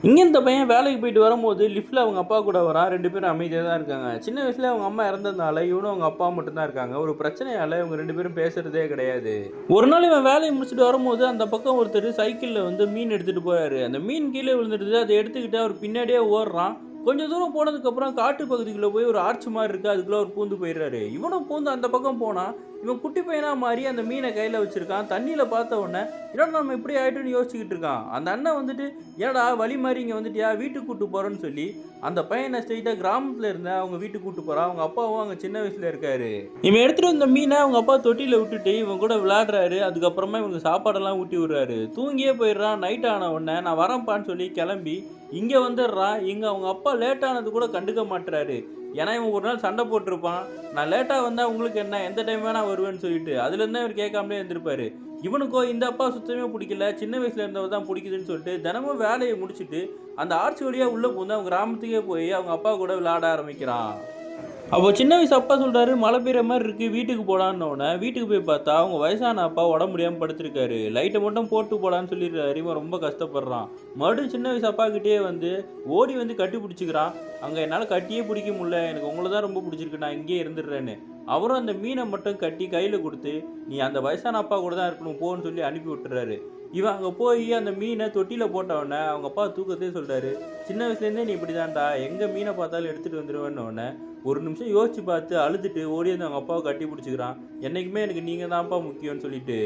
இங்கே இந்த பையன் வேலைக்கு போயிட்டு வரும்போது லிஃப்ட்டில் அவங்க அப்பா கூட வரான். 2 பேரும் அமைதியா தான் இருக்காங்க. சின்ன வயசுல அவங்க அம்மா இறந்ததுனால இவனும் அவங்க அப்பாவும் மட்டும் தான் இருக்காங்க. ஒரு பிரச்சனையால இவங்க 2 பேரும் பேசுறதே கிடையாது. ஒரு நாள் இவன் வேலைய முடிச்சுட்டு வரும்போது அந்த பக்கம் ஒருத்தர் சைக்கிள்ல வந்து மீன் எடுத்துட்டு போறாரு. அந்த மீன் கீழ விழுந்துடுது. அத எடுத்துக்கிட்டு அவர் பின்னாடியே ஓடுறான். கொஞ்சம் தூரம் போனதுக்கப்புறம் காட்டு பகுதிக்குள்ள போய் ஒரு ஆர்ச் மாரி இருக்கு. அதுக்குள்ள அவர் பூந்து போயிடுறாரு. இவனும் பூந்து அந்த பக்கம் போனா, இவன் குட்டி பையனா மாறி அந்த மீன கையில வச்சிருக்கான். தண்ணீல பார்த்த உடனே, என்னடா நம்ம இப்படி ஆயிட்டோம்னு யோசிச்சுக்கிட்டு இருக்கான். அந்த அண்ணன் வந்துட்டு, "ஏன்டா வழி மாறி இங்க வந்துட்டியா? வீட்டுக்கு கூட்டு போறேன்னு" சொல்லி, அந்த பையன ஸ்ட்ரெயிட்டா கிராமத்துல இருந்த அவங்க வீட்டுக்கு கூட்டு போறான். அவங்க அப்பாவும் அங்க சின்ன வயசுல இருக்காரு. இவன் எடுத்துட்டு வந்த மீன அவங்க அப்பா தொட்டியில விட்டுட்டு, இவன் கூட விளையாடுறாரு. அதுக்கப்புறமா இவனுக்கு சாப்பாடெல்லாம் ஊட்டி விடுறாரு. தூங்கியே போயிடுறான். நைட் ஆன உடனே, "நான் வரேன்ப்பான்னு" சொல்லி கிளம்பி, இங்க வந்துடுறான். இங்க அவங்க அப்பா லேட் ஆனது கூட கண்டுக்க மாட்றாரு. ஏன்னா, இவன் ஒரு நாள் சண்டை போட்டிருப்பான். "நான் லேட்டா வந்தா உங்களுக்கு என்ன? எந்த டைம் வேணா வருவேன்னு" சொல்லிட்டு. அதுலேருந்து இவரு கேட்காமலே இருந்திருப்பாரு. இவனுக்கோ இந்த அப்பா சுத்தமே புடிக்கல. சின்ன வயசுல இருந்தவர் தான் புடிக்குதுன்னு சொல்லிட்டு, தினமும் வேலைய முடிச்சுட்டு, அந்த ஆர்ச் வழியா உள்ள பூந்து அவங்க கிராமத்துக்கே போய் அவங்க அப்பா கூட விளையாட ஆரம்பிக்கிறான். அப்போ சின்ன வயசு அப்பா சொல்றாரு, "மழை பெய்ற மாரி இருக்கு. வீட்டுக்கு போடான்னோனே" வீட்டுக்கு போய் பார்த்தா, அவங்க வயசான அப்பா உடம்பு முடியாம படுத்திருக்காரு. லைட்ட மட்டும் போட்டு போடான்னு சொல்லிடுறாரு. இவன் ரொம்ப கஷ்டப்படுறான். மறுபடியும் சின்ன வயசு அப்பாகிட்டயே வந்து ஓடி வந்து கட்டி பிடிச்சுக்கிறான். அங்க என்னால கட்டியே பிடிக்க முடியல. எனக்கு உங்கள தான் ரொம்ப பிடிச்சிருக்கு. நான் இங்கேயே இருந்துடுறேன்னு. அவரும் அந்த மீன மட்டும் கட்டி கையில குடுத்து, "நீ அந்த வயசான அப்பா கூட தான் இருக்கணும் போன்னு" சொல்லி அனுப்பி விட்டுறாரு. இவன் அங்க போயி அந்த மீன தொட்டியில போட்ட உடனே, அவங்க அப்பா தூக்கத்திலேயே சொல்றாரு, "சின்ன வயசுலேருந்தே நீ இப்படிதான்டா. எங்க மீன பார்த்தாலும் எடுத்துட்டு வந்துருவேன்னோனே" ஒரு நிமிஷம் யோசிச்சு பார்த்து அழுதுட்டு ஓடி வந்து அவங்க அப்பாவை கட்டி பிடிச்சுக்கிறான். என்னைக்குமே எனக்கு நீங்க தான்ப்பா முக்கியம்னு சொல்லிட்டு.